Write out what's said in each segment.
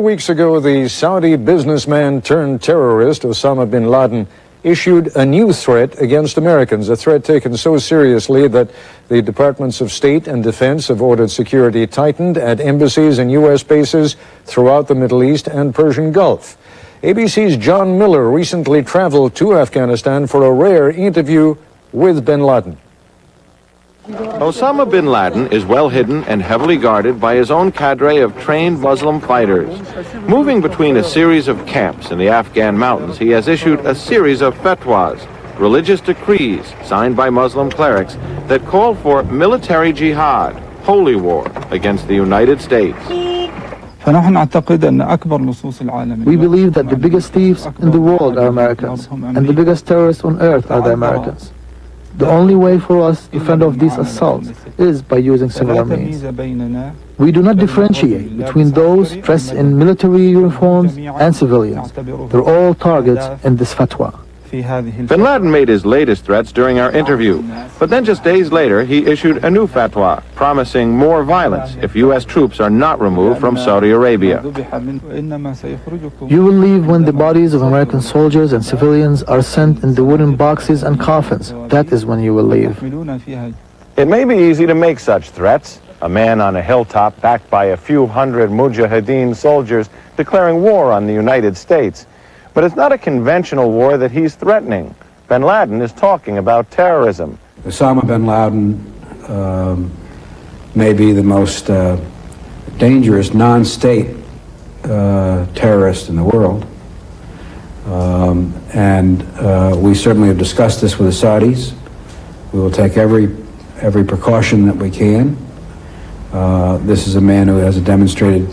Weeks ago, the Saudi businessman turned terrorist Osama Bin Laden issued a new threat against Americans, a threat taken so seriously that the Departments of State and Defense have ordered security tightened at embassies and U.S. bases throughout the Middle East and Persian Gulf. ABC's John Miller recently traveled to Afghanistan for a rare interview with Bin Laden. Osama Bin Laden is well hidden and heavily guarded by his own cadre of trained Muslim fighters. Moving between a series of camps in the Afghan mountains, he has issued a series of fatwas, religious decrees signed by Muslim clerics that call for military jihad, holy war, against the United States. We believe that the biggest thieves in the world are Americans, and the biggest terrorists on earth are the Americans. The only way for us to fend off these assaults is by using similar means. We do not differentiate between those dressed in military uniforms and civilians. They're all targets in this fatwa. Bin Laden made his latest threats during our interview, but then just days later he issued a new fatwa promising more violence if U.S. troops are not removed from Saudi Arabia. You will leave when the bodies of American soldiers and civilians are sent in the wooden boxes and coffins. That is when you will leave. It may be easy to make such threats. A man on a hilltop backed by a few hundred mujahideen soldiers declaring war on the United States. But it's not a conventional war that he's threatening. Bin Laden is talking about terrorism. Osama bin Laden may be the most dangerous non-state terrorist in the world. We certainly have discussed this with the Saudis. We will take every precaution that we can. This is a man who has a demonstrated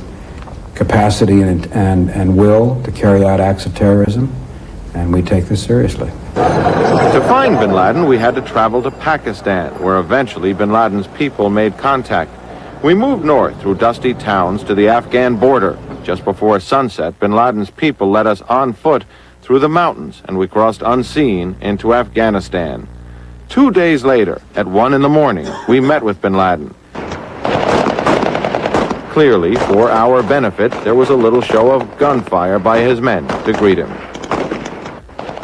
capacity and will to carry out acts of terrorism, and we take this seriously. To find Bin Laden, we had to travel to Pakistan, where eventually Bin Laden's people made contact. We moved north through dusty towns to the Afghan border. Just before sunset, Bin Laden's people led us on foot through the mountains, and we crossed unseen into Afghanistan. 2 days later, at 1 in the morning, we met with Bin Laden. Clearly, for our benefit, there was a little show of gunfire by his men to greet him.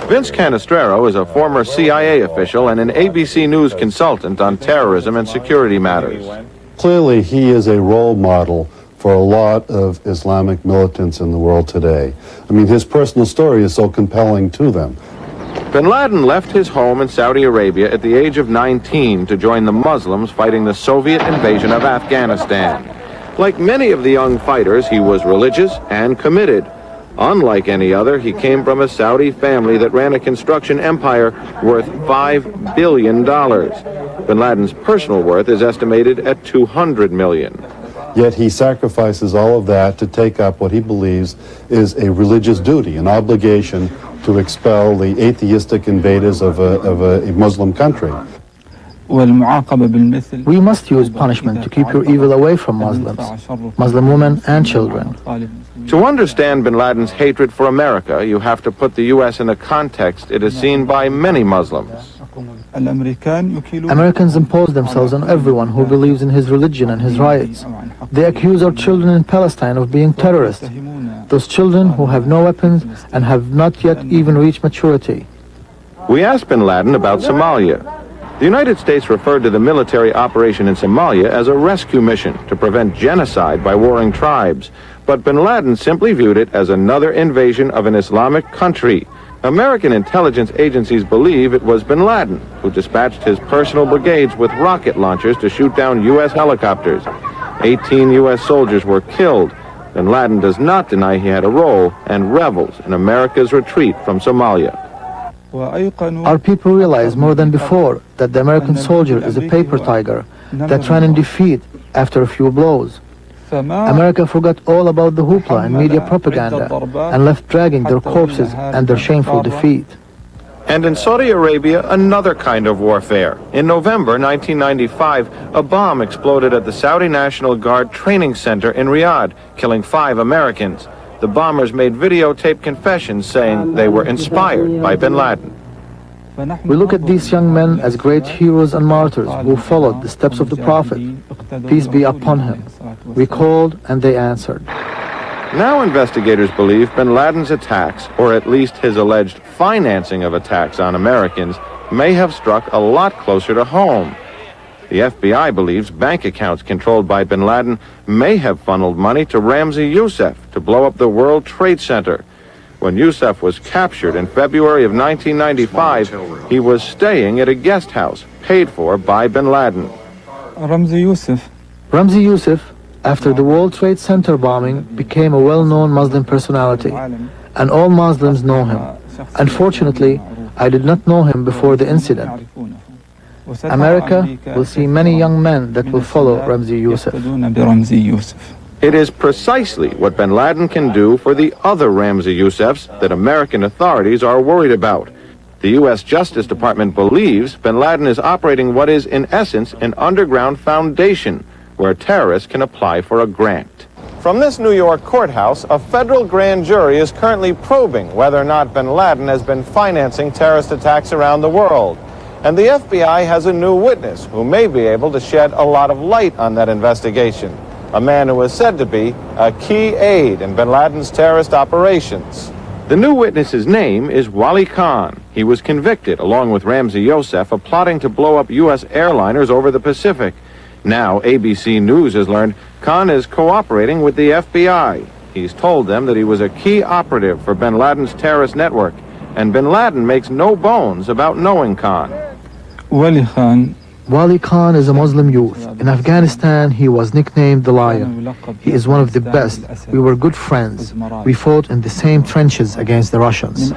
Vince Canestraro is a former CIA official and an ABC News consultant on terrorism and security matters. Clearly, he is a role model for a lot of Islamic militants in the world today. I mean, his personal story is so compelling to them. Bin Laden left his home in Saudi Arabia at the age of 19 to join the Muslims fighting the Soviet invasion of Afghanistan. Like many of the young fighters, he was religious and committed. Unlike any other, he came from a Saudi family that ran a construction empire worth $5 billion. Bin Laden's personal worth is estimated at $200 million. Yet he sacrifices all of that to take up what he believes is a religious duty, an obligation to expel the atheistic invaders of a Muslim country. We must use punishment to keep your evil away from Muslims, Muslim women and children. To understand Bin Laden's hatred for America, you have to put the U.S. in a context it is seen by many Muslims. Americans impose themselves on everyone who believes in his religion and his rights. They accuse our children in Palestine of being terrorists, those children who have no weapons and have not yet even reached maturity. We asked Bin Laden about Somalia. The United States referred to the military operation in Somalia as a rescue mission to prevent genocide by warring tribes. But Bin Laden simply viewed it as another invasion of an Islamic country. American intelligence agencies believe it was Bin Laden who dispatched his personal brigades with rocket launchers to shoot down U.S. helicopters. 18 U.S. soldiers were killed. Bin Laden does not deny he had a role and revels in America's retreat from Somalia. Our people realize more than before that the American soldier is a paper tiger that ran in defeat after a few blows. America forgot all about the hoopla and media propaganda and left dragging their corpses and their shameful defeat. And in Saudi Arabia, another kind of warfare. In November 1995, a bomb exploded at the Saudi National Guard training center in Riyadh, killing 5 Americans. The bombers made videotape confessions saying they were inspired by Bin Laden. We look at these young men as great heroes and martyrs who followed the steps of the Prophet, peace be upon him. We called and they answered. Now investigators believe bin Laden's attacks, or at least his alleged financing of attacks on Americans, may have struck a lot closer to home. The FBI believes bank accounts controlled by bin Laden may have funneled money to Ramzi Youssef to blow up the World Trade Center. When Youssef was captured in February of 1995, he was staying at a guest house paid for by bin Laden. Ramzi Youssef, after the World Trade Center bombing, became a well-known Muslim personality, and all Muslims know him. Unfortunately, I did not know him before the incident. America will see many young men that will follow Ramzi Youssef. It is precisely what bin Laden can do for the other Ramzi Youssefs that American authorities are worried about. The U.S. Justice Department believes bin Laden is operating what is, in essence, an underground foundation where terrorists can apply for a grant. From this New York courthouse, a federal grand jury is currently probing whether or not bin Laden has been financing terrorist attacks around the world. And the FBI has a new witness who may be able to shed a lot of light on that investigation. A man who is said to be a key aide in bin Laden's terrorist operations. The new witness's name is Wali Khan. He was convicted, along with Ramzi Youssef, of plotting to blow up U.S. airliners over the Pacific. Now, ABC News has learned Khan is cooperating with the FBI. He's told them that he was a key operative for bin Laden's terrorist network, and bin Laden makes no bones about knowing Khan. Wali Khan is a Muslim youth. In Afghanistan, he was nicknamed the Lion. He is one of the best. We were good friends. We fought in the same trenches against the Russians.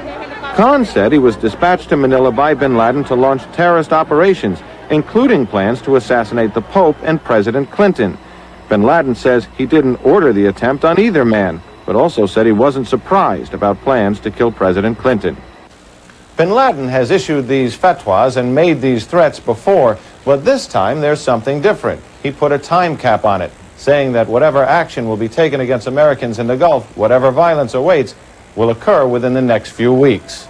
Khan said he was dispatched to Manila by bin Laden to launch terrorist operations, including plans to assassinate the Pope and President Clinton. Bin Laden says he didn't order the attempt on either man, but also said he wasn't surprised about plans to kill President Clinton. Bin Laden has issued these fatwas and made these threats before, but this time there's something different. He put a time cap on it, saying that whatever action will be taken against Americans in the Gulf, whatever violence awaits, will occur within the next few weeks.